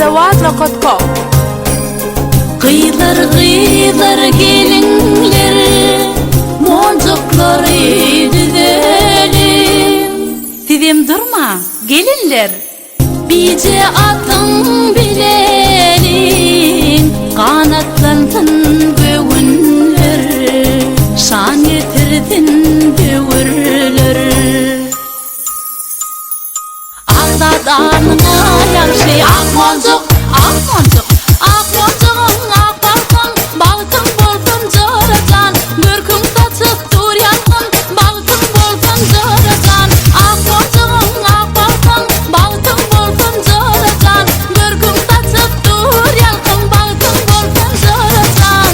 zawad.com. Gıylar gıylar gelinler, moncukları düzelim. Dedim durma gelinler, bice atın bilelim. Kanatlandın böğünler, şan getirdin böğürler. Ağdadanına yakşı ak moncuk, ak moncuk. Ak moncuğun ak balkın, balkın bolkun jaracan. Görkün taçık dur yankın, balkın bolkun jaracan. Ak moncuğun ak balkın, balkın bolkun jaracan. Görkün taçık dur yankın, balkın bolkun jaracan.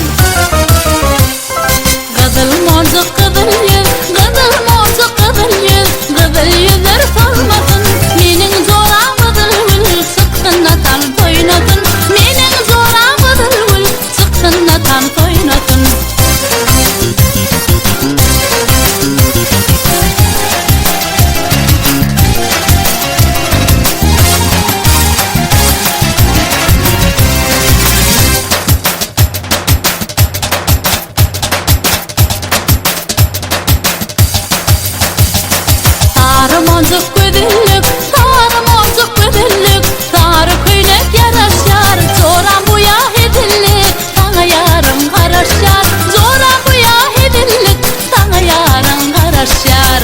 Gıdıl moncuk gıdıl yüz, gıdıl moncuk gıdıl yüz. Gıdıl yüzler solmasın, menin zoram gıdıl gül. Sıksın atan toynatın, menin zoram gıdıl gül. Sıksın atan toynatın. Sarı moncuk güdüllük, sarı moncuk güdüllük. Sarı köylek yaraşar, zoran bu ya hedillik. Sana yarım karaşar, zoran bu ya hedillik. Sana yarım karaşar.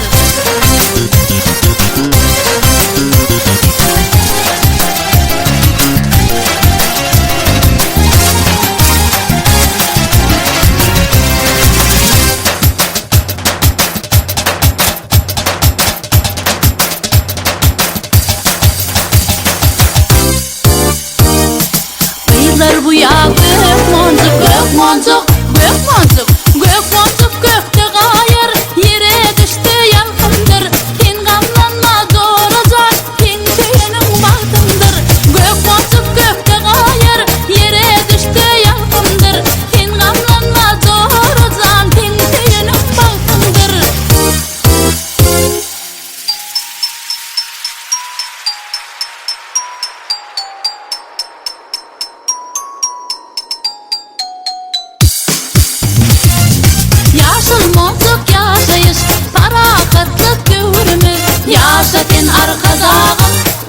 Gıylar bu ya gök moncuk, gök moncuk, gök moncuk. Gök moncuk gökte gayır, yere düştü yalkındır. Sen gamlanma zoracan, sen senin bahtındır. Gök moncuk gökte gayır, yere düştü yalkındır. Sen gamlanma zoracan, sen senin bahtındır. Yaşıl moncuk yaşayış, parakatlık dövrümüz. Yaşatın arkadağın,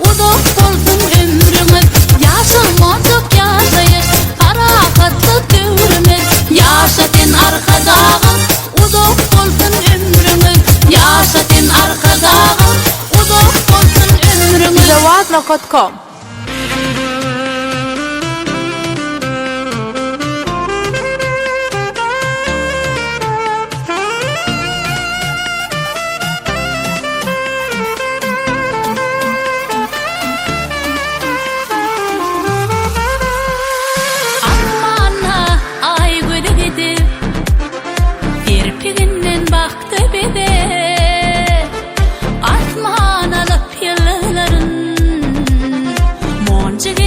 uduk bolsun ömrümüz. Yaşıl moncuk yaşayış, parakatlık dövrümüz. Yaşatın arkadağın, uduk bolsun ömrümüz. Yaşatın arkadağın, uduk bolsun ömrümüz. zawad.com. Ammana ay güdü gidip, kirpiginden baktı bize. Asman alıp yılların, moncuk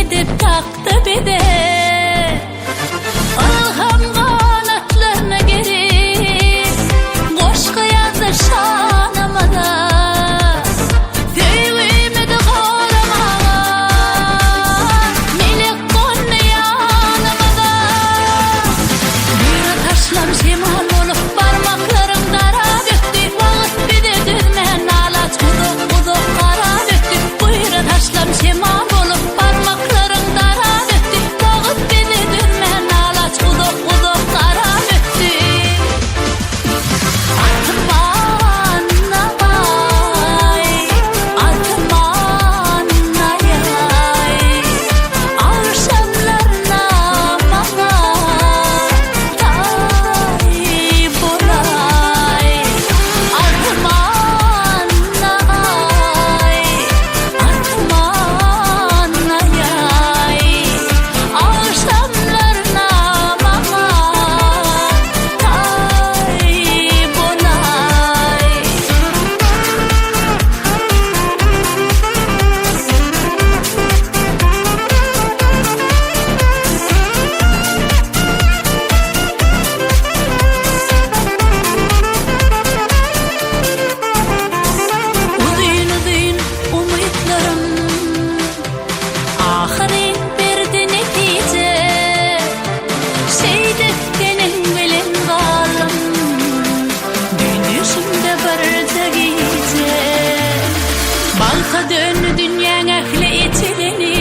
dönü dünyanın ehli içileni,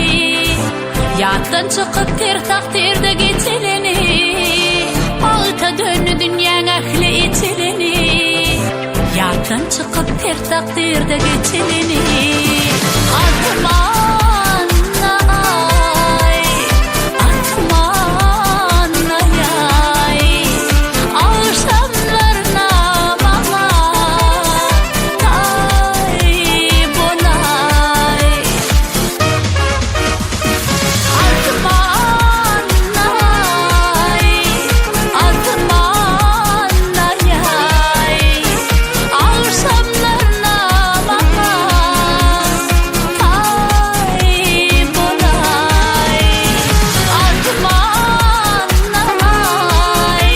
yattan çıkıp ter takdirde geçileni. Alta dönü dünyanın ehli içileni, yattan çıkıp ter takdirde geçileni. Atman ay, atman ay, ağırsamlarına bana tay bolay. Atman ay, atman ay, ağırsamlarına bana tay bolay. Atman ay,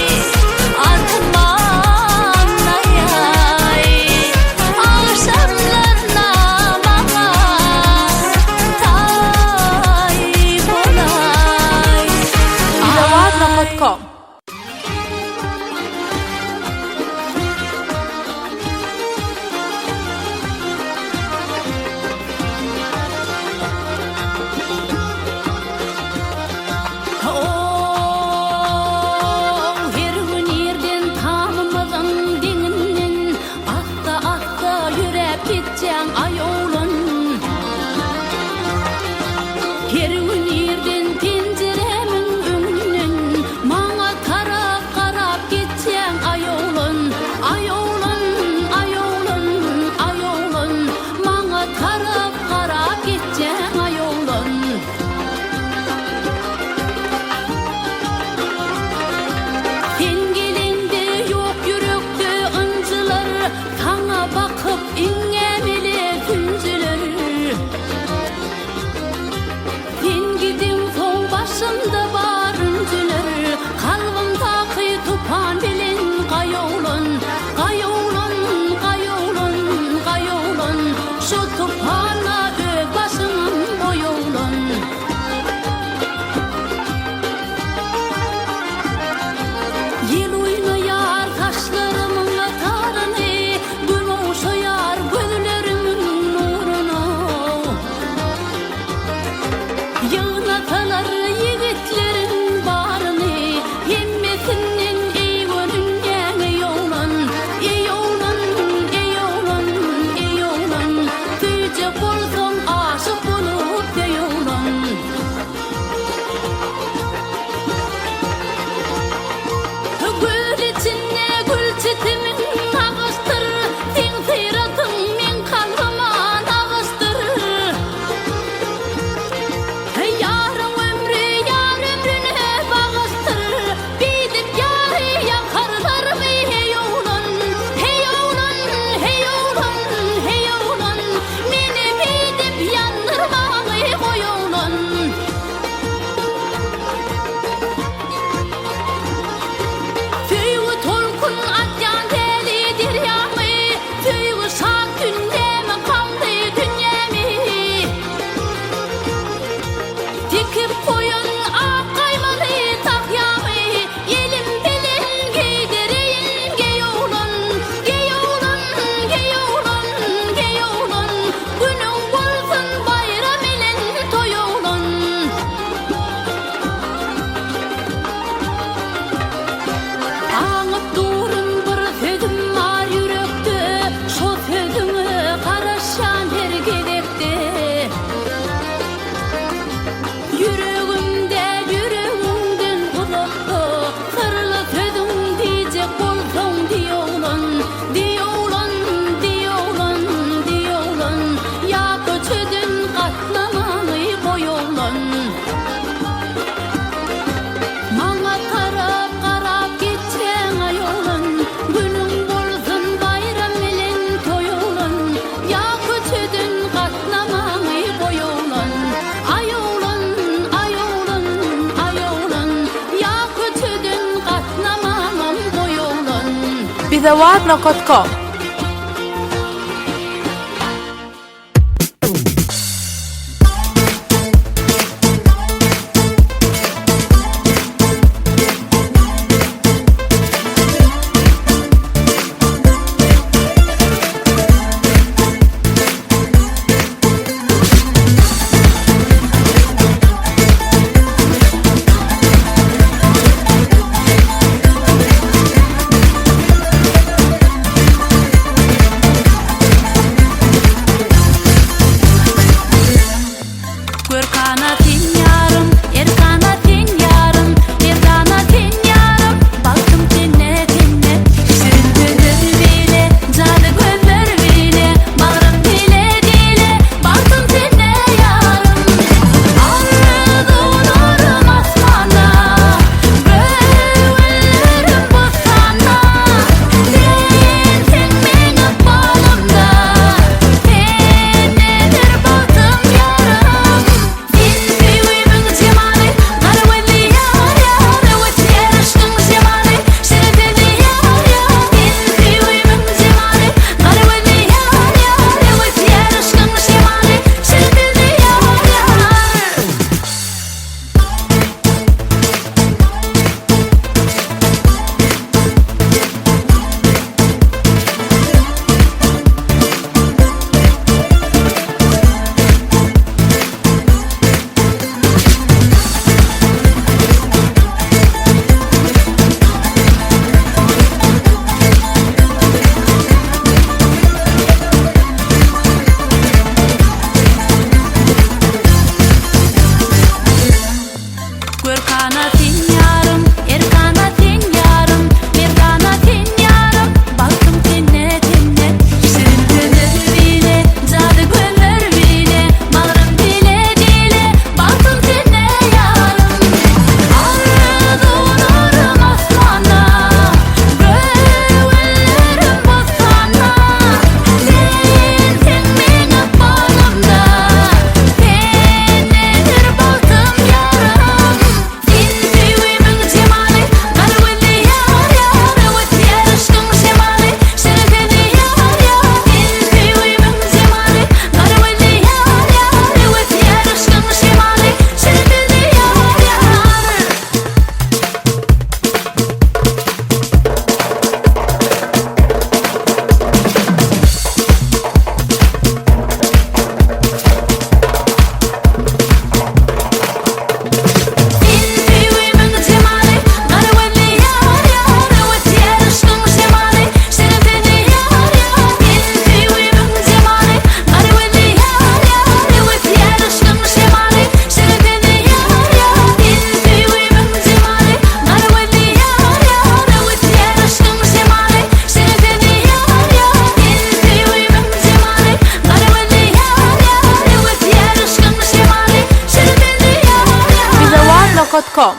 atman ay, ağırsamlarına bana tay bolay. Vidavat.com. Her gün yerden tamamazan deninden akta akta yürep gitcen ayolun. Her gün yerden penceremin önünden maňa karap karap gitcen ayolun. Ayolun, ayolun, ayolun, maňa karap karap gitcen ayolun. Pengelinde yok yürekte ıncılar, taňa bakıp iňemeli küncüler. Pengidim soň başımda bar üncüler, kalbimdaki tupan bilen gaýoğlun. Gaýoğlun, gaýoğlun, gaýoğlun, şu tupana öz başymyň boýoğlun. Yel oýnaýar taşlarymyň ataryny, gün oşaýar gözlerimin nuruny. Ýygnatalar ýigitlerin baryny, hemmetinden eýgönünýän eýoğlan. Eýoğlan, eýoğlan, eýoğlan, tüýje bolsaň aşyk bolup eýoğlan. Gül içinde gül çitimiň agışdyr, seň syratyň men kalbyma agışdyr. Yarın ömrüne bagışdyr, bidip ýahy ýakarlarmy heýoğlan. Heýoğlan, heýoğlan, heýoğlan, meni bidip ýandyrmagy goýoğlan. Süýgü tolkun atýan deli derýamy, süýgü şak gündemi kaldy dünýämi. Dikip koyun ak kaymalı takyamy, elim bilen giydireyin geýoğlan. Geýoğlan, geýoğlan, geýoğlan, günüň bolsun bayram bilen toýoğlan. Aňyp durun bir sözüm bar yürekde, şo sözüňi garaşan her gedekde. Yüregimde yüreğimden uzakda, sırlı sözüm diýjek bolsaň diýoğlan. Diýoğlan, diýoğlan, diýoğlan, ýa köçeden gatlamagy goýoğlan. Maňa karap karap gitsen aýoğlan, günüň bolsun bayram bilen toýoğlan. Ýa köçeden gatlamagy goýoğlan. Aýoğlan, aýoğlan, aýoğlan, ýa köçeden gatlamagy goýoğlan. Vidavat.com. gmail.com.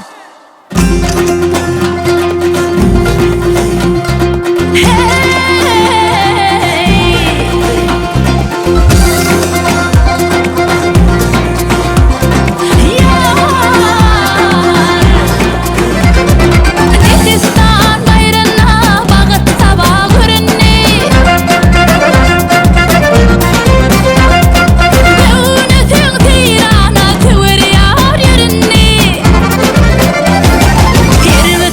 Girme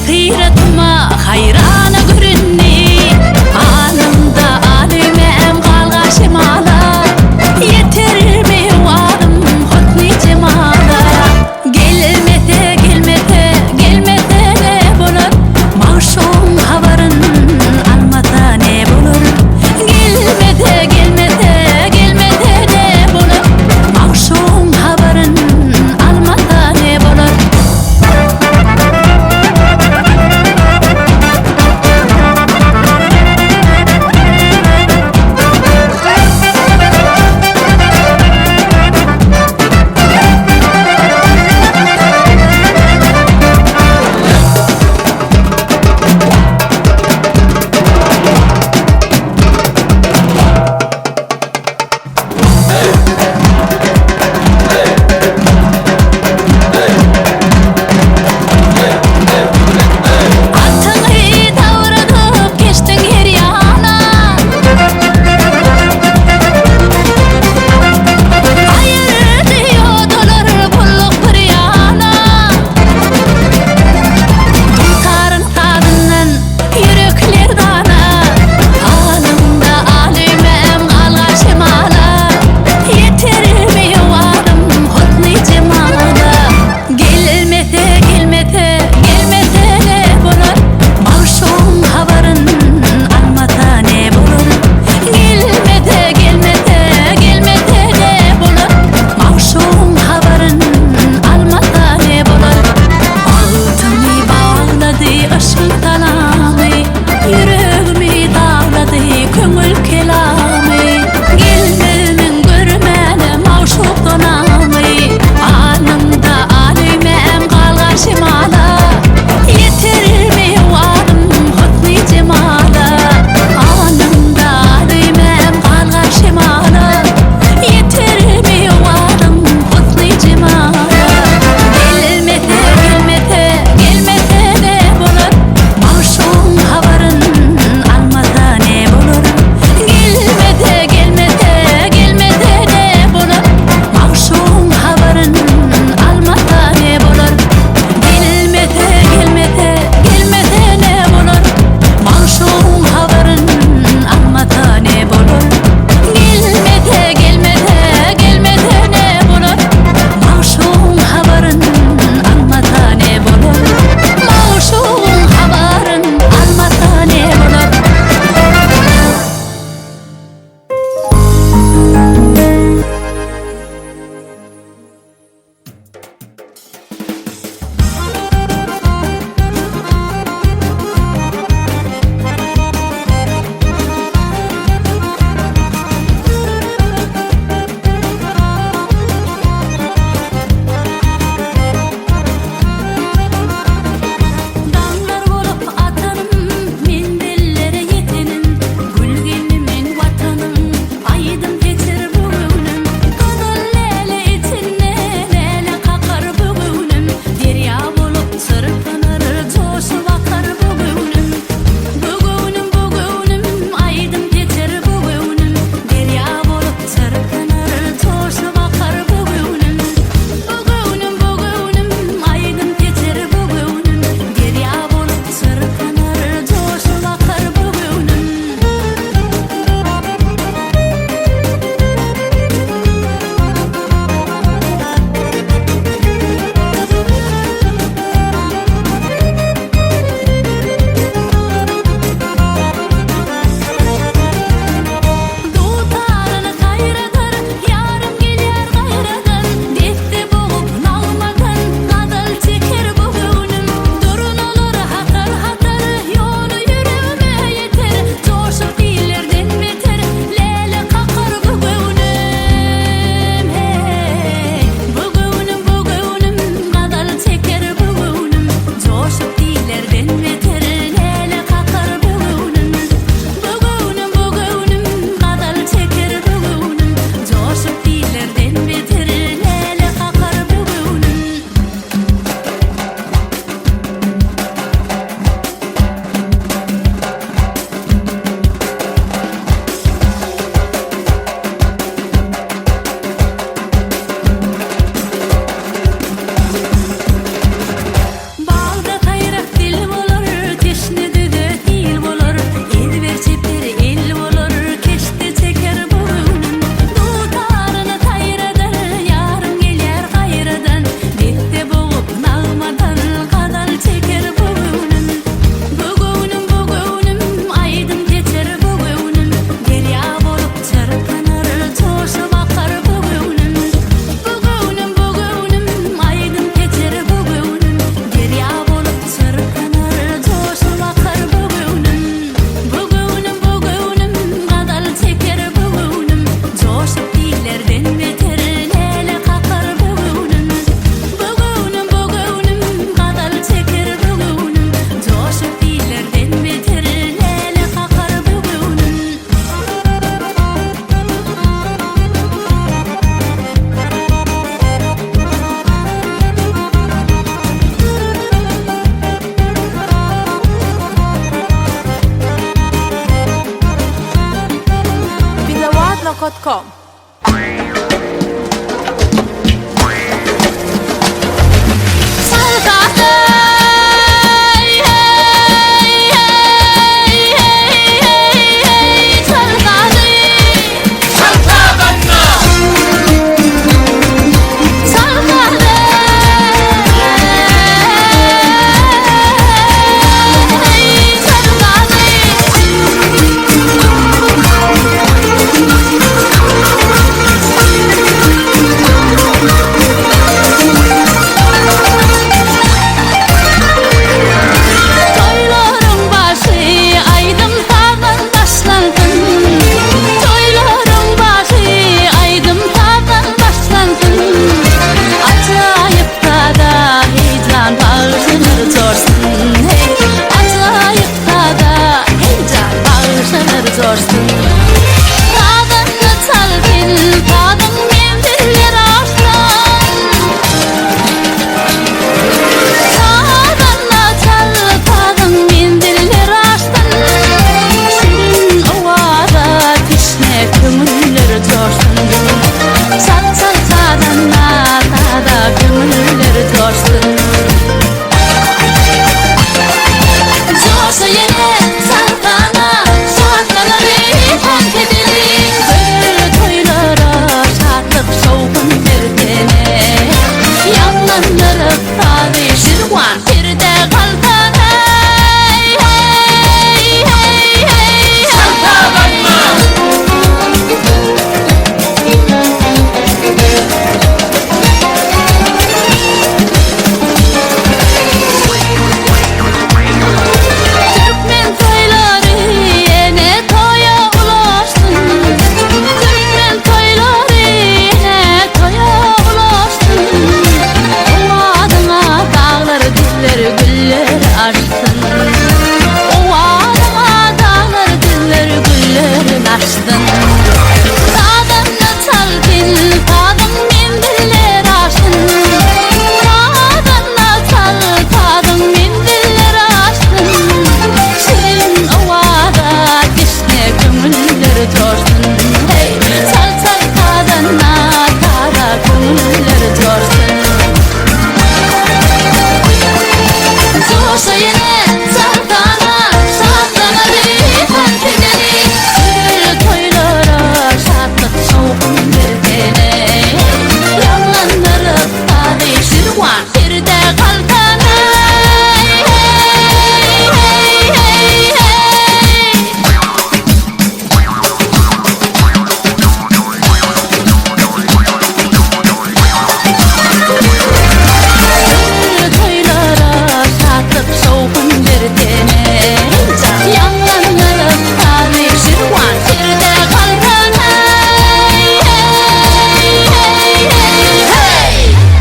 bidawadna.com.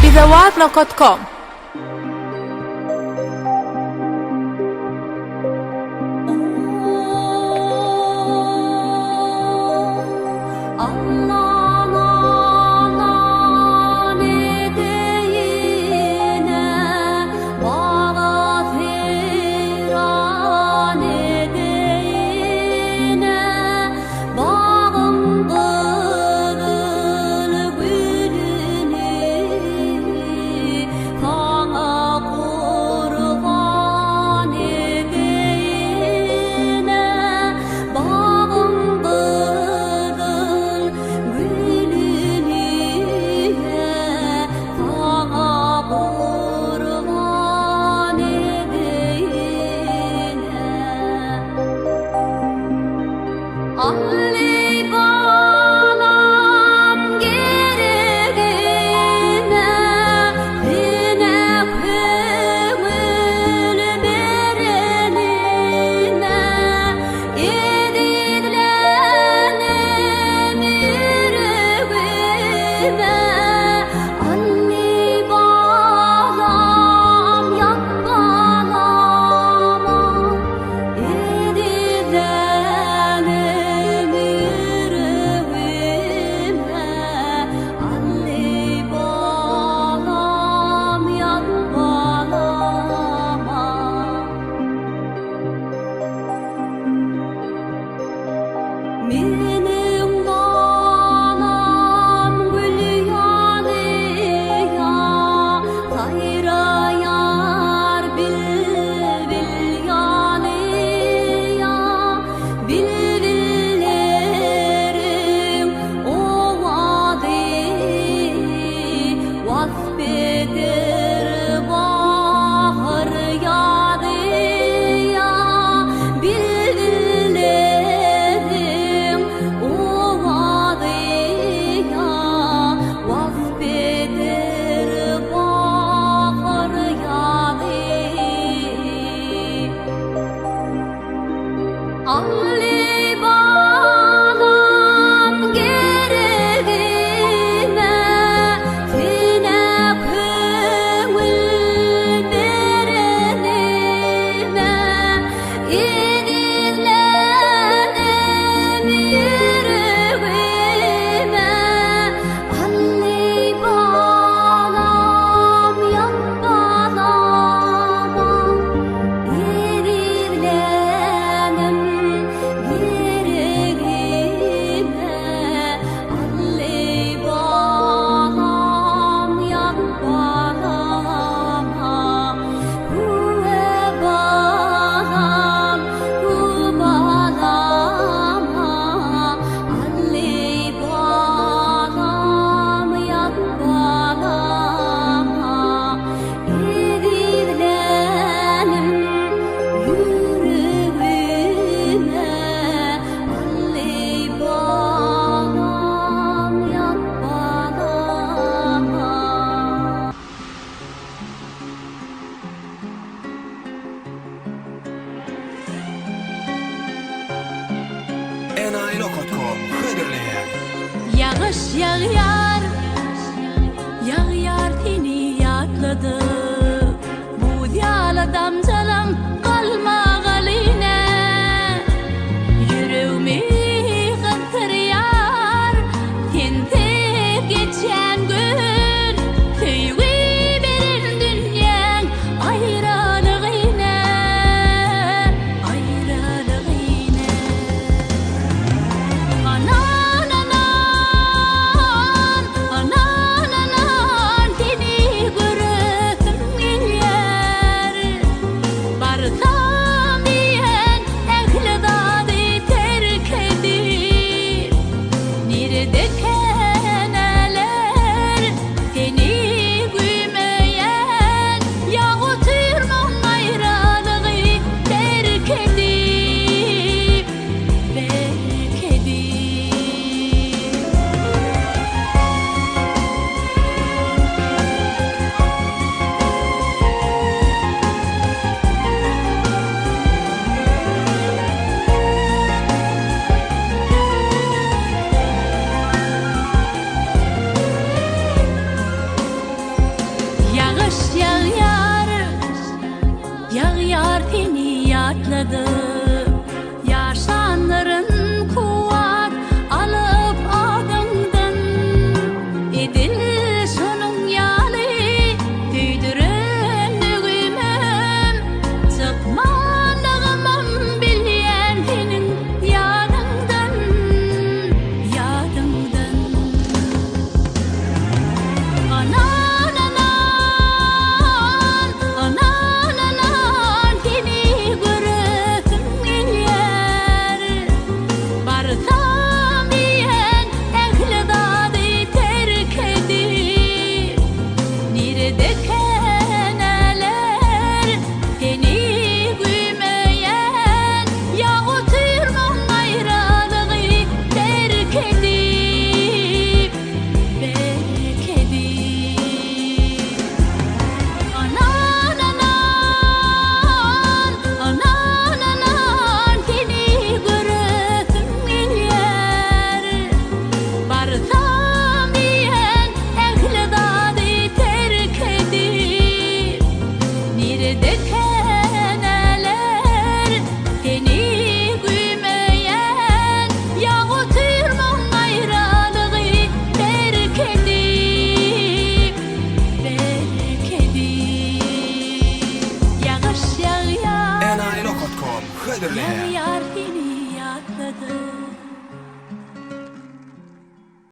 bidawadna.com. Meaning Bedevatnokot.com Hıdırlayan Yağış yağıyor, yağıyor